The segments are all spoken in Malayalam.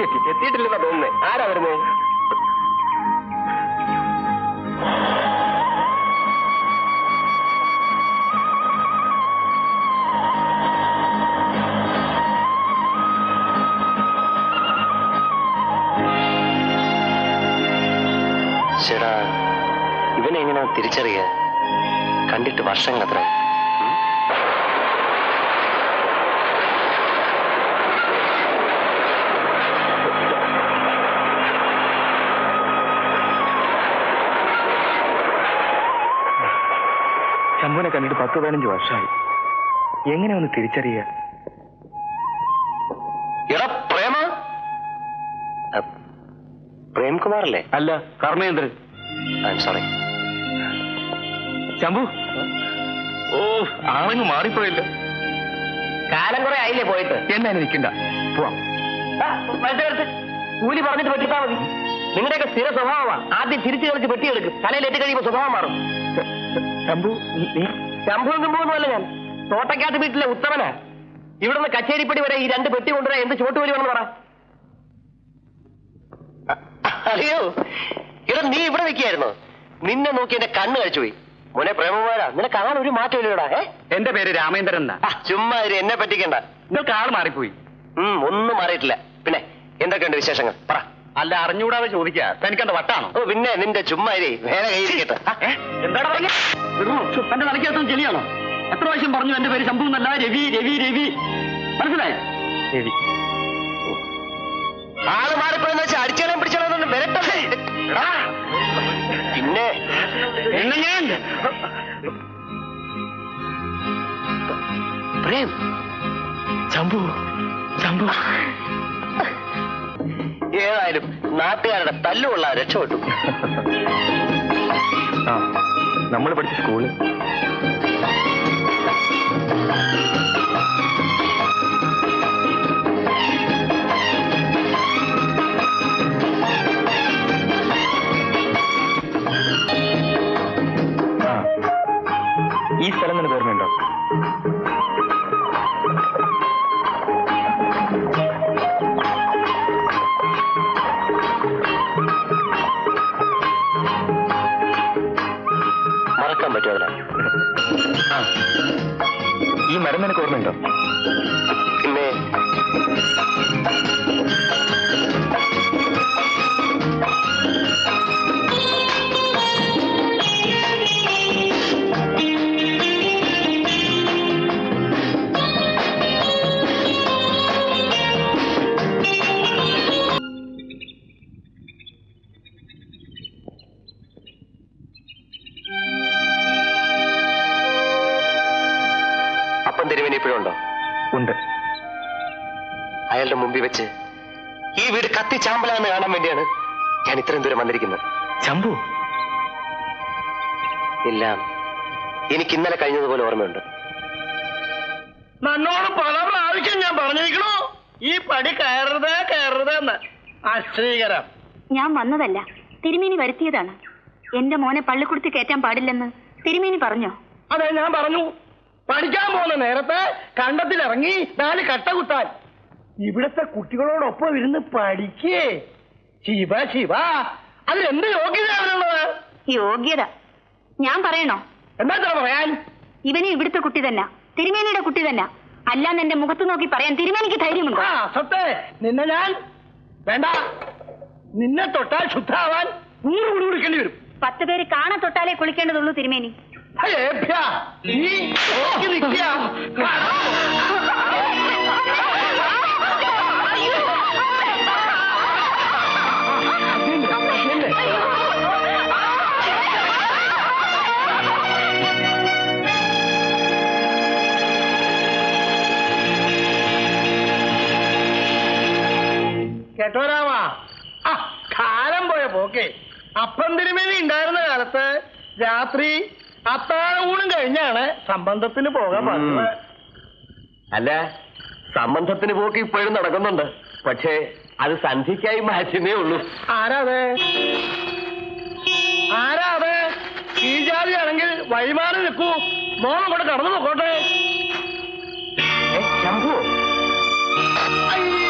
എത്തിയിട്ടില്ലെന്നാ തോന്നുന്നേ. ആരാ വരുന്നേ? ചേടാ, ഇവനെങ്ങനെ തിരിച്ചറിയുക? കണ്ടിട്ട് വർഷങ്ങൾ അത്ര. ശംഭുവിനെ കണ്ടിട്ട് 10-15 വർഷമായി. എങ്ങനെ ഒന്ന് തിരിച്ചറിയുക? എടാ പ്രേമ, പ്രേംകുമാർ അല്ലേ? അല്ല, കർമ്മേന്ദ്രൻ. സോറി. ശംഭു, ഓ ആളങ്ങ് മാറിപ്പോയില്ല. കാലം കുറെ ആയില്ലേ പോയിട്ട്. എന്നാ നിൽക്കണ്ട, പോവാം. കൂലി പറഞ്ഞിട്ട് പെട്ടിട്ടാ മതി. നിങ്ങളുടെയൊക്കെ സ്ഥിര സ്വഭാവമാണ്. ആദ്യം തിരിച്ചു കളിച്ച് പെട്ടിയെടുക്കും, തലയിലേറ്റ് കഴിയുമ്പോൾ സ്വഭാവം മാറും. ശംഭു, നീ ശംഭുവും കുമ്പൊന്നുമല്ല ഞാൻ. തോട്ടക്കാട്ട് വീട്ടിലെ ഉത്തമനാ. ഇവിടുന്ന് കച്ചേരിപ്പടി വരെ ഈ 2 പെട്ടി കൊണ്ടുവരാൻ എന്ത് ചോട്ടുവലി വേണമെന്ന് പറ. അയ്യോ, ഇവിടെ നീ ഇവിടെ നിൽക്കുകയായിരുന്നോ? നിന്നെ നോക്കി എന്റെ കണ്ണ് കഴിച്ചുപോയി. മോനെ പ്രേമകുമാരാ, നിനക്ക് കാണാൻ ഒരു മാറ്റമില്ലടാ. എന്റെ പേര് രാമേന്ദ്രൻ എന്നാ. ചുമ്മാ എന്നെ പറ്റിക്കണ്ട. നിങ്ങൾക്ക് ആള് മാറിപ്പോയി. ഒന്നും മാറിയിട്ടില്ല. പിന്നെ എന്തൊക്കെയുണ്ട് വിശേഷങ്ങൾ? പറ. അല്ല, അറിഞ്ഞുകൂടാതെ ചോദിക്കാ. തനിക്കെന്താ വട്ടാണോ? ഓ പിന്നെ, നിന്റെ ചുമ്മാ വേറെ കയ്യിരിക്കട്ടെ. എന്താണ് പറഞ്ഞ? എന്റെ തലയ്ക്കകത്തും ചെളിയാണോ? എത്ര പ്രാവശ്യം പറഞ്ഞു എന്റെ പേര് ശംഭു എന്നല്ല, രവി രവി രവി. മനസ്സിലായി? രവി. ആള് മാറിപ്പോയെന്ന് വെച്ചാൽ അടിച്ചാലും പിടിച്ചാലും വരട്ടല്ലേ? പിന്നെ ഞാൻ പ്രേം, ശംഭു ശംഭു. ഏതായാലും നാട്ടുകാരുടെ തല്ലുള്ള രക്ഷപ്പെട്ടു. ആ, നമ്മൾ പഠിച്ച സ്കൂള്. ഈ സ്ഥലം നിനക്ക് ഓർമ്മയുണ്ടോ? മറക്കാൻ പറ്റുമോ? ഈ മരം നിനക്ക് ഓർമ്മയുണ്ടോ? പിന്നെ തിരുമേനി ഇപ്പോഴും ഉണ്ടോ? ഉണ്ട്. അയാളുടെ മുമ്പിൽ വെച്ച് ഈ വീട് കത്തി ചാമ്പലാന്ന് കാണാൻ വേണ്ടിയാണ് ഞാൻ ഇത്രയും ദൂരം വന്നിരിക്കുന്നത്. ശംഭു, എല്ലാം എനിക്ക് ഇന്നലെ കഴിഞ്ഞതുപോലെ ഓർമ്മയുണ്ട്. നന്നോട് പല പ്രാവശ്യം ഞാൻ പറഞ്ഞിരിക്കണോ ഈ പടി കയറരുത് എന്ന്. അശ്രീകരം. ഞാൻ വന്നതല്ല, തിരുമേനി വരുത്തിയതാണ്. എന്റെ മോനെ പള്ളിക്കുടുത്തി കയറ്റാൻ പാടില്ലെന്ന് തിരുമേനി പറഞ്ഞോ? അതെ, ഞാൻ പറഞ്ഞു. പഠിക്കാൻ പോകുന്ന നേരത്തെ കണ്ടത്തിലിറങ്ങി 4 കട്ട കുത്താൻ. ഇവിടുത്തെ കുട്ടികളോടൊപ്പം ഇരുന്ന് പഠിക്കേ. ശിവ ശിവ, അതിലെന്ത് യോഗ്യതയാണുള്ളത്? യോഗ്യത ഞാൻ പറയണോ? എന്താ പറയാൻ? ഇവന് ഇവിടുത്തെ കുട്ടി തന്നെ, തിരുമേനിയുടെ കുട്ടി തന്നെ. അല്ലാന്ന് എന്റെ മുഖത്ത് നോക്കി പറയാൻ തിരുമേനിക്ക് ധൈര്യമുണ്ടോ? സത്തെ, നിന്നെ ഞാൻ വേണ്ട. നിന്നെ തൊട്ടാൽ ശുദ്ധാവാൻ 100 കുടി കുടിക്കേണ്ടി വരും. 10 പേര് കാണാൻ തൊട്ടാലേ കുളിക്കേണ്ടതുള്ളൂ തിരുമേനി. കേട്ടോ രാമാ, കാലം പോയ പോക്കെ. അപ്പം തിരുമേനി ഉണ്ടായിരുന്ന കാലത്ത് രാത്രി അത്താഴൂണും കഴിഞ്ഞാണ് സംബന്ധത്തിന് പോകാൻ പറഞ്ഞത്. അല്ല, സംബന്ധത്തിന് പോക്ക് ഇപ്പോഴും നടക്കുന്നുണ്ട്. പക്ഷേ അത് സന്ധ്യയ്ക്കായി മാറ്റുന്നേ ഉള്ളൂ. ആരാതെ ഈ ജാതിയാണെങ്കിൽ വഴിമാറി നിൽക്കൂ. മോളം കൂടെ കടന്നു നോക്കോട്ടെ. ശംഭു, അയ്യോ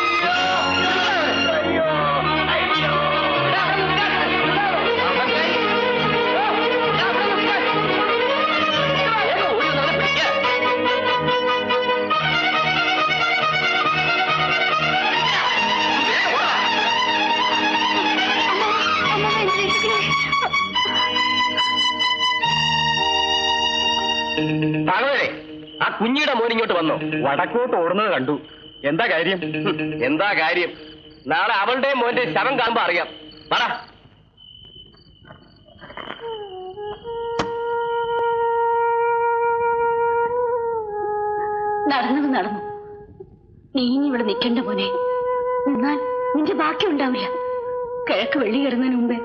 താങ്കളെ ആ കുഞ്ഞിയുടെ മോൻ ഇങ്ങോട്ട് വന്നോ? വടക്കോട്ട് ഓടുന്നത് കണ്ടു. എന്താ കാര്യം? എന്താ കാര്യം? നാളെ അവളുടെ മോന്റെ ശവം കാണുമ്പോ അറിയാം. പറ. നടന്നത് നടന്നു. നീ ഇനി ഇവിടെ നിൽക്കണ്ട മോനെ. എന്നാൽ നിന്റെ ബാക്കി ഉണ്ടാവില്ല. കിഴക്ക് വെള്ളി കയറുന്നതിന് മുമ്പേ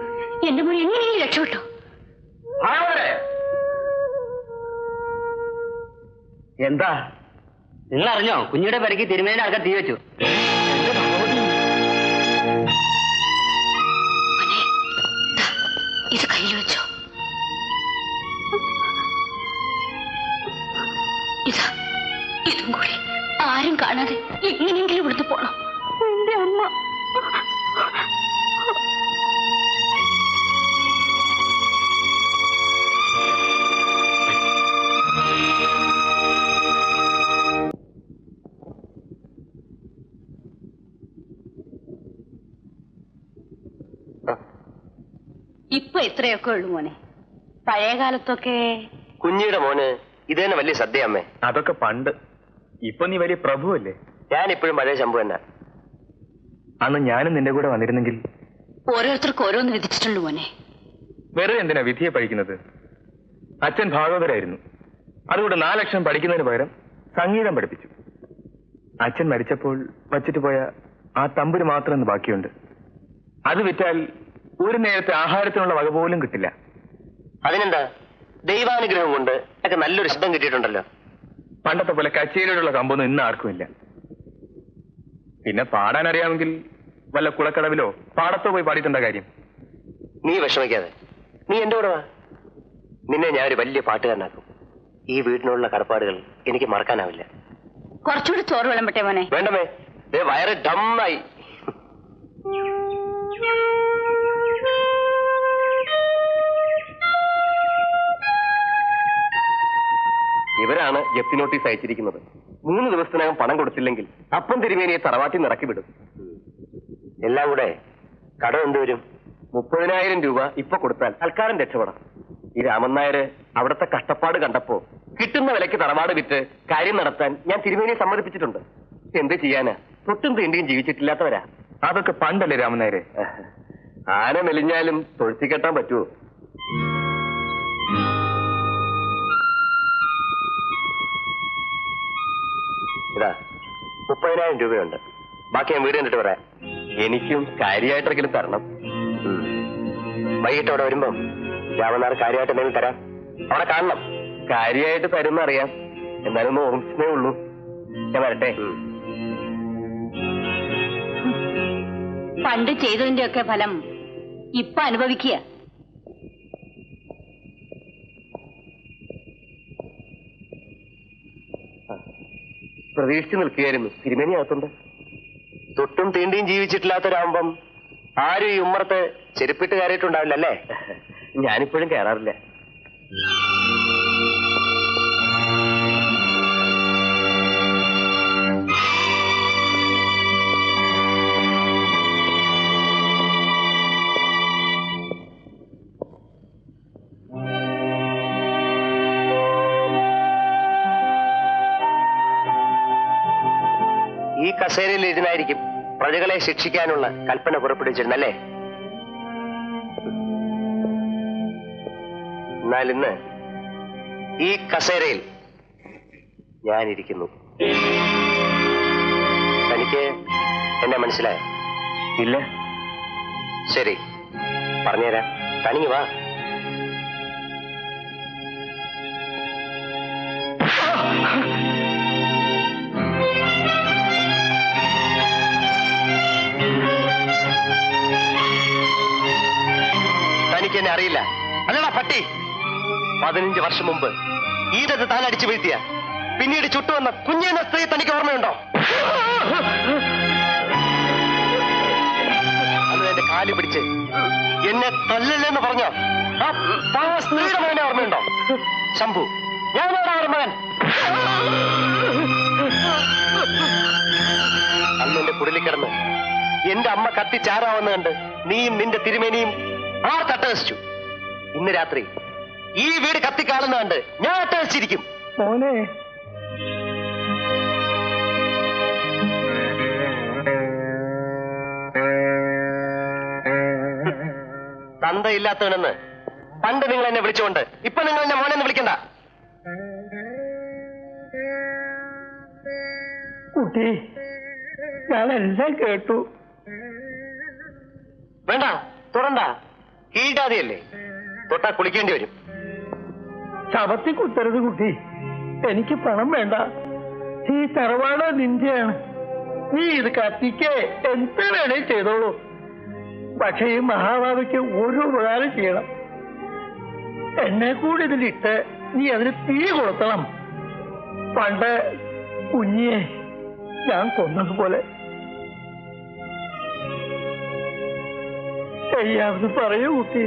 എന്റെ മോൻ എങ്ങനെയെങ്കിലും രക്ഷപ്പെട്ടു. എന്താ നിങ്ങൾ അറിഞ്ഞോ? കുഞ്ഞിയുടെ പരിക്ക് തിരുമേനി ആൾക്കാർ തീ വെച്ചു. മോനെ, ദാ, ഇത് കയ്യിൽ വെച്ചോ. ഇതാ, ഇതും കൂടി ആരും കാണാതെ എങ്ങനെയെങ്കിലും ഇവിടുന്ന് പോണം. എന്റെ അമ്മ. ഇപ്പൊ ഇത്രയൊക്കെ ഉള്ളു മോനെ. പഴയ കാലത്തൊക്കെ കുഞ്ഞിയുടെ മോന് ഇത് തന്നെ വലിയ സദ്യ അമ്മേ. അതൊക്കെ പണ്ട്. ഇപ്പൊ നീ വലിയ പ്രഭുവല്ലേ? ഞാനിപ്പോഴും പഴയ ശംഭു തന്നെ. അന്ന് ഞാനും നിന്റെ കൂടെ വന്നിരുന്നെങ്കിൽ. ഓരോരുത്തർക്ക് ഓരോന്ന് വിധിച്ചിട്ടുണ്ട് മോനെ. വെറുതെ എന്തിനാ വിധിയെ പഠിക്കുന്നത്? അച്ഛൻ ഭാഗവതരായിരുന്നു. അതുകൊണ്ട് 4 ലക്ഷം പഠിക്കുന്നതിന് പകരം സംഗീതം പഠിപ്പിച്ചു. അച്ഛൻ മരിച്ചപ്പോൾ വച്ചിട്ട് പോയ ആ തമ്പുര് മാത്രം ഇന്ന് ബാക്കിയുണ്ട്. അത് വിറ്റാൽ ഒരു നേരത്തെ ആഹാരത്തിനുള്ള വക പോലും കിട്ടില്ല. അതിനെന്താ, ദൈവാനുഗ്രഹം കൊണ്ട് ഒക്കെ നല്ലൊരു ശബ്ദം കിട്ടിയിട്ടുണ്ടല്ലോ. പണ്ടത്തെ പോലെ കച്ചേരിയോടുള്ള കമ്പൊന്നും ഇന്ന് ആർക്കുമില്ല. പിന്നെ പാടാൻ അറിയാമെങ്കിൽ വല്ല കുളക്കടവിലോ പാടത്തോ പോയി പാടിയിട്ടുണ്ട കാര്യം. നീ വിഷമിക്കാതെ, നീ എന്റെ കൂടെ വാ. നിന്നെ ഞാൻ ഒരു വലിയ പാട്ടുകാരനാക്കും. ഈ വീട്ടിനുള്ള കടപ്പാടുകൾ എനിക്ക് മറക്കാനാവില്ല. കുറച്ചുകൂടി ചോറ് വിളമ്പട്ടെ മോനെ? വേണ്ടമേ, വയറ് ഡമ്മായി. ഇവരാണ് ജപ്തി നോട്ടീസ് അയച്ചിരിക്കുന്നത്. 3 ദിവസത്തിനകം പണം കൊടുത്തില്ലെങ്കിൽ അപ്പം തിരുമേനിയെ തറവാട്ടി നിറക്കി വിടും. എല്ലാം കൂടെ കടം എന്തുവരും? 30,000 രൂപ ഇപ്പൊ കൊടുത്താൽ തൽക്കാലം രക്ഷപ്പെടാം. ഈ രാമൻ നായര് അവിടുത്തെ കഷ്ടപ്പാട് കണ്ടപ്പോ കിട്ടുന്ന വിലയ്ക്ക് തറവാട് വിറ്റ് കാര്യം നടത്താൻ ഞാൻ തിരുമേനിയെ സമ്മതിപ്പിച്ചിട്ടുണ്ട്. എന്ത് ചെയ്യാനാ? തൊട്ടും തീണ്ടിയും ജീവിച്ചിട്ടില്ലാത്തവരാ. അതൊക്കെ പണ്ടല്ലേ രാമൻ നായരെ? ആന മെലിഞ്ഞാലും തൊഴുത്തി കെട്ടാൻ പറ്റുമോ? ഇതാ 30,000 രൂപയുണ്ട്. ബാക്കി ഞാൻ വീട് കണ്ടിട്ട് പറയാം. എനിക്കും കാര്യമായിട്ടെങ്കിലും തരണം. വൈകിട്ട് അവിടെ വരുമ്പം രാമനാർ കാര്യമായിട്ട് എന്തെങ്കിലും തരാം. അവിടെ കാണണം. കാര്യമായിട്ട് തരുമെന്ന് അറിയാം. എന്നാലും ഒന്ന് ഓർമ്മിച്ചേ ഉള്ളൂ. ഞാൻ വരട്ടെ. പണ്ട് ചെയ്തതിന്റെ ഒക്കെ ഫലം ഇപ്പൊ അനുഭവിക്കുക. പ്രതീക്ഷിച്ചു നിൽക്കുകയായിരുന്നു. തിരുമേനി അകത്തുണ്ട്. തൊട്ടും തീണ്ടിയും ജീവിച്ചിട്ടില്ലാത്തൊരാകുമ്പം ആരും ഈ ഉമ്മറത്ത് ചെരുപ്പിട്ട് കയറിയിട്ടുണ്ടാവില്ല അല്ലേ? ഞാനിപ്പോഴും കയറാറില്ല. ഈ കസേരയിൽ ഇരുന്നായിരിക്കും പ്രജകളെ ശിക്ഷിക്കാനുള്ള കൽപ്പന പുറപ്പെടുവിച്ചിരുന്നല്ലേ? എന്നാൽ ഇന്ന് ഈ കസേരയിൽ ഞാനിരിക്കുന്നു. തനിക്ക് എന്നെ മനസ്സിലായോ? ഇല്ല. ശരി, പറഞ്ഞുതരാം. തനിക്ക് വാ. തനിക്ക് എന്നെ അറിയില്ല അല്ലടാ പട്ടി. 15 വർഷം മുമ്പ് ഈരത്ത് താൻ അടിച്ചു വീഴ്ത്തിയ പിന്നീട് ചുട്ടുവന്ന കുഞ്ഞെന്ന സ്ത്രീ തനിക്ക് ഓർമ്മയുണ്ടോ? അന്ന് എന്റെ കാല് പിടിച്ച് എന്നെ തല്ലല്ലെന്ന് പറഞ്ഞോ ആ സ്ത്രീയുടെ മകനെ ഓർമ്മയുണ്ടോ? ശംഭു, ഞാനോടാ ഒരു മകൻ. അന്ന് എന്റെ കുടിലിൽ കിടന്ന് എന്റെ അമ്മ കത്തിച്ചാരാവെന്ന് കണ്ട് നീയും നിന്റെ തിരുമേനിയും തട്ടഹസിച്ചു. ഇന്ന് രാത്രി ഈ വീട് കത്തിക്കാളുന്ന കണ്ട് ഞാൻ അട്ടഹസിച്ചിരിക്കും. മോനെ. തന്തയില്ലാത്തവനെന്ന് പണ്ട് നിങ്ങൾ എന്നെ വിളിച്ചുകൊണ്ട് ഇപ്പൊ നിങ്ങൾ എന്നെ മോനെന്ന് വിളിക്കണ്ട. കുട്ടി, ഞാനെല്ലാം കേട്ടു. വേണ്ട, തൊടണ്ട. കീഴാതെയല്ലേ, തൊട്ടാ കുളിക്കേണ്ടി വരും. ശവത്തി കുത്തരുത് കുട്ടി. എനിക്ക് പണം വേണ്ട. ഈ തറവാട് നിന്റെയാണ്. നീ ഇത് കത്തിക്ക് എന്ത് വേണേ ചെയ്തോളൂ. പക്ഷെ ഈ മഹാഭാവിക്ക് ഒരു ഉപകാരം ചെയ്യണം. എന്നെ കൂടി ഇതിലിട്ട് നീ അതിന് തീ കൊളുത്തണം. പണ്ട് കുഞ്ഞിയെ ഞാൻ കൊന്നതുപോലെ. ചെയ്യാമെന്ന് പറയൂ കുട്ടി.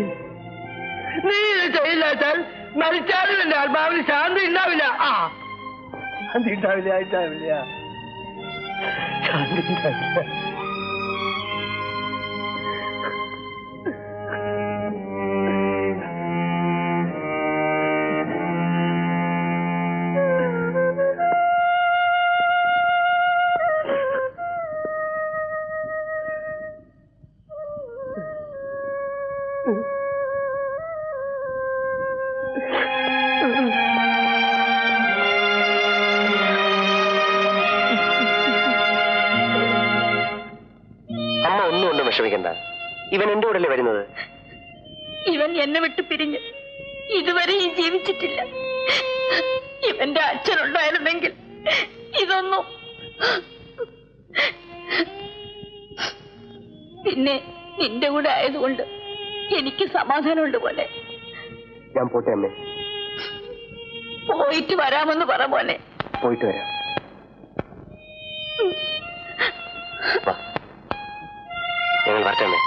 നീ ഇത് ചെയ്യില്ല വെച്ചാൽ മരിച്ചാലും എന്റെ ആത്മാവിന് ശാന്തി ഉണ്ടാവില്ല. ശാന്തി ഉണ്ടാവില്ല. ശാന്തി ഉണ്ടാവില്ല. അമ്മ ഒന്നും കൊണ്ട് വിഷമിക്കണ്ട. ഇവൻ എന്റെ കൂടെ വരുന്നത്. ഇവൻ എന്നെ വിട്ട് പിരിഞ്ഞ് ഇതുവരെയും ജീവിച്ചിട്ടില്ല. ഇവന്റെ അച്ഛനുണ്ടായിരുന്നെങ്കിൽ ഇതൊന്നും. പിന്നെ നിന്റെ കൂടെ ആയതുകൊണ്ട് എനിക്ക് സമാധാനമുണ്ട് പോലെ. ഞാൻ പോട്ടെ അമ്മേ. പോയിട്ട് വരാമെന്ന് പറ പോലെ. പോയിട്ട് വരാം. ഞങ്ങൾ വരട്ടെ അമ്മേ.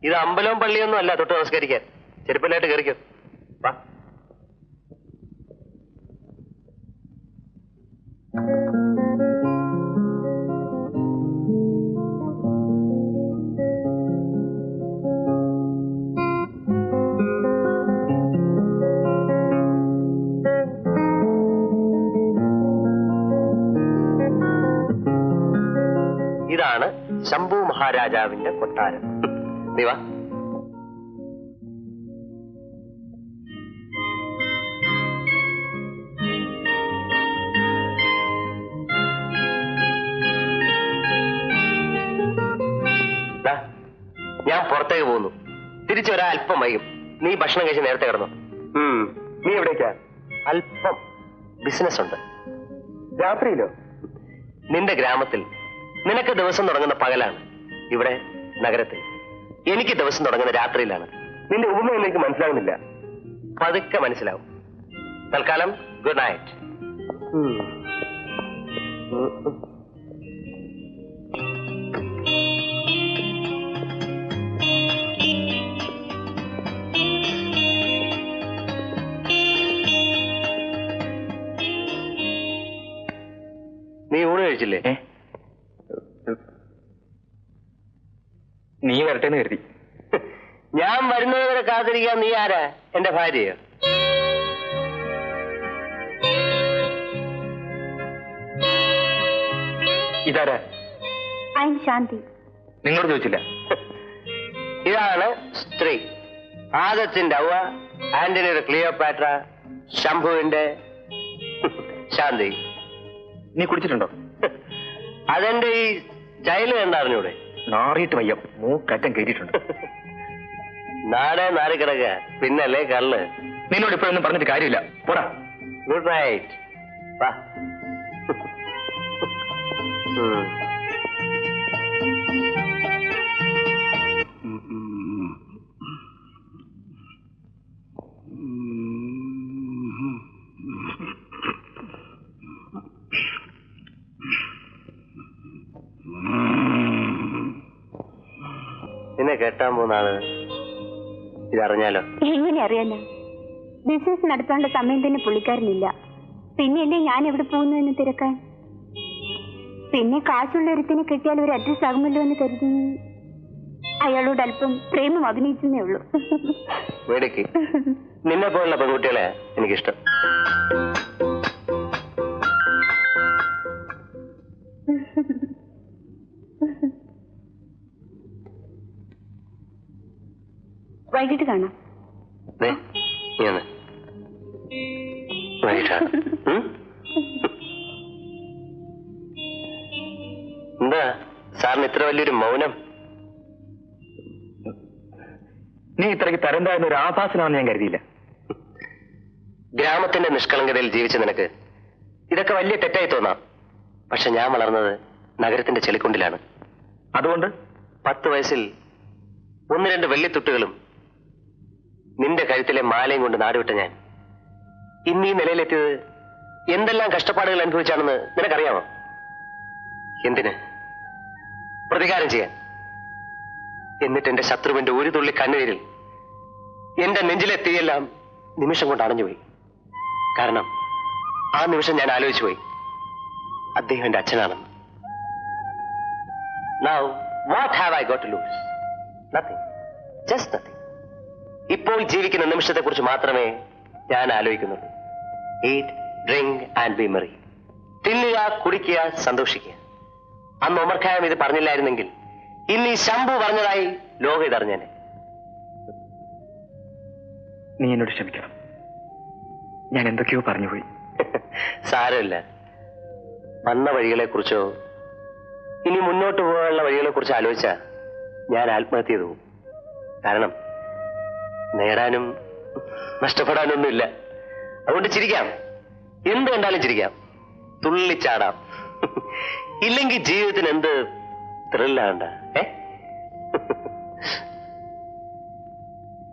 ഇത് അമ്പലവും പള്ളിയൊന്നും അല്ല തൊട്ട് നമസ്കരിക്കാൻ. ചെരുപ്പല്ലായിട്ട് കയറിക്കോ. വാ. ഇതാണ് ശംഭു മഹാരാജാവിന്റെ കൊട്ടാരം. നീ വാ. ഞാൻ പുറത്തേക്ക് പോകുന്നു. തിരിച്ചു വരാൻ അല്പം വൈകും. നീ ഭക്ഷണം കഴിച്ച് നേരത്തെ കിടന്നു. നീ എവിടേക്കാ? അല്പം ബിസിനസ് ഉണ്ട്. രാത്രിയിലോ? നിന്റെ ഗ്രാമത്തിൽ നിനക്ക് ദിവസം തുടങ്ങുന്ന പകലാണ്. ഇവിടെ നഗരത്തിൽ എനിക്ക് ദിവസം തുടങ്ങുന്ന രാത്രിയിലാണ്. നിന്റെ ഉപമ എനിക്ക് മനസ്സിലാകുന്നില്ല. പതുക്കെ മനസ്സിലാവും. തൽക്കാലം ഗുഡ് നൈറ്റ്. നീ ഊണ് കഴിച്ചില്ലേ? നീ വരട്ടെന്ന് കരുതി. ഞാൻ വരുന്നവരെ കാത്തിരിക്കാൻ നീ ആരാ? എന്റെ ഭാര്യയോ? ഇതാരാ? ശാന്തി. നിങ്ങളോട് ചോദിച്ചില്ല? ഇതാണ് സ്ത്രീ. ആദത്തിന്റെ അവ, ആന്റണിയുടെ ക്ലിയോപാട്ര, ശംഭുവിന്റെ ശാന്തി. നീ കുടിച്ചിട്ടുണ്ടോ? അതെന്റെ ഈ സ്റ്റൈല് കണ്ടറിഞ്ഞൂടെ? നാറിയിട്ട് വയ്യ, മൂക്കറ്റം കയറ്റിയിട്ടുണ്ട്. നാടേ നാറിക്കിടക്ക, പിന്നല്ലേ കള്ള്. നിന്നോട് ഇപ്പോഴൊന്നും പറഞ്ഞിട്ട് കാര്യമില്ല. പോടാ. Good night. വാ. എന്നെ കെട്ടാൻ പോകുന്ന ആള് ഇതറിഞ്ഞാലോ? എങ്ങനെ അറിയാലോ? ബിസിനസ് നടത്താനുള്ള സമയം തന്നെ പുള്ളിക്കാരനില്ല. പിന്നെയല്ലേ ഞാൻ എവിടെ പോകുന്നു എന്ന് തിരക്കാൻ. പിന്നെ കാശുള്ള ഒരുത്തിനെ കിട്ടിയാൽ ഒരു അഡ്രസ് ആകുമല്ലോ എന്ന് കരുതി അയാളോട് അല്പം പ്രേമം അഭിനയിച്ചേ ഉള്ളൂ. നിന്നെ പോലുള്ള പെൺകുട്ടികളെ എനിക്കിഷ്ടം. വൈകിട്ട് കാണാം. എന്താ സാറിന് ഇത്ര വലിയൊരു മൗനം? നീ ഇത്രയ്ക്ക് തരം താഴ്ന്ന ഒരു ആഭാസനാണെന്ന് ഞാൻ കരുതിയില്ല. ഗ്രാമത്തിന്റെ നിഷ്കളങ്കതയിൽ ജീവിച്ച നിനക്ക് ഇതൊക്കെ വലിയ തെറ്റായി തോന്നാം. പക്ഷെ ഞാൻ വളർന്നത് നഗരത്തിന്റെ ചെളിക്കുണ്ടിലാണ്. അതുകൊണ്ട് 10 വയസ്സിൽ 1-2 വെള്ളിത്തുട്ടുകളും നിന്റെ കഴുത്തിലെ മാലയും കൊണ്ട് നാടുവിട്ട ഞാൻ ഇന്ന് ഈ നിലയിലെത്തിയത് എന്തെല്ലാം കഷ്ടപ്പാടുകൾ അനുഭവിച്ചാണെന്ന് നിനക്കറിയാമോ? എന്തിന്? പ്രതികാരം ചെയ്യാൻ. എന്നിട്ട് എന്റെ ശത്രുവിന്റെ ഒരു തുള്ളി കണ്ണുനീരിൽ എന്റെ നെഞ്ചിലെ തീയെല്ലാം നിമിഷം കൊണ്ട് അണഞ്ഞുപോയി. കാരണം ആ നിമിഷം ഞാൻ ആലോചിച്ചു പോയി, അദ്ദേഹം എന്റെ അച്ഛനാണെന്ന്. Now, what have I got to lose? Nothing. Just nothing. ഇപ്പോൾ ജീവിക്കുന്ന നിമിഷത്തെ കുറിച്ച് മാത്രമേ ഞാൻ ആലോചിക്കുന്നുള്ളൂ. Eat, drink and be merry. തിന്നുക, കുടിക്കുക, സന്തോഷിക്കുക. അന്ന് ഒമർ ഖായം ഇത് പറഞ്ഞില്ലായിരുന്നെങ്കിൽ ഇന്ന് ഈ ശംഭു പറഞ്ഞതായി ലോകം ഇതറിഞ്ഞേനെ. നീ എന്നോട് ക്ഷമിക്കണം. ഞാൻ എന്തൊക്കെയോ പറഞ്ഞുപോയി. സാരമില്ല. വന്ന വഴികളെ കുറിച്ചോ ഇനി മുന്നോട്ട് പോകാനുള്ള വഴികളെ കുറിച്ച് ആലോചിച്ചാ ഞാൻ ആത്മഹത്യ ചെയ്തു പോകും. കാരണം നേടാനും നഷ്ടപ്പെടാനൊന്നുമില്ല. അതുകൊണ്ട് ചിരിക്കാം, എന്ത് കണ്ടാലും ചിരിക്കാം, തുള്ളിച്ചാടാം. ഇല്ലെങ്കിൽ ജീവിതത്തിന് എന്ത് ത്രില്ലാണ്.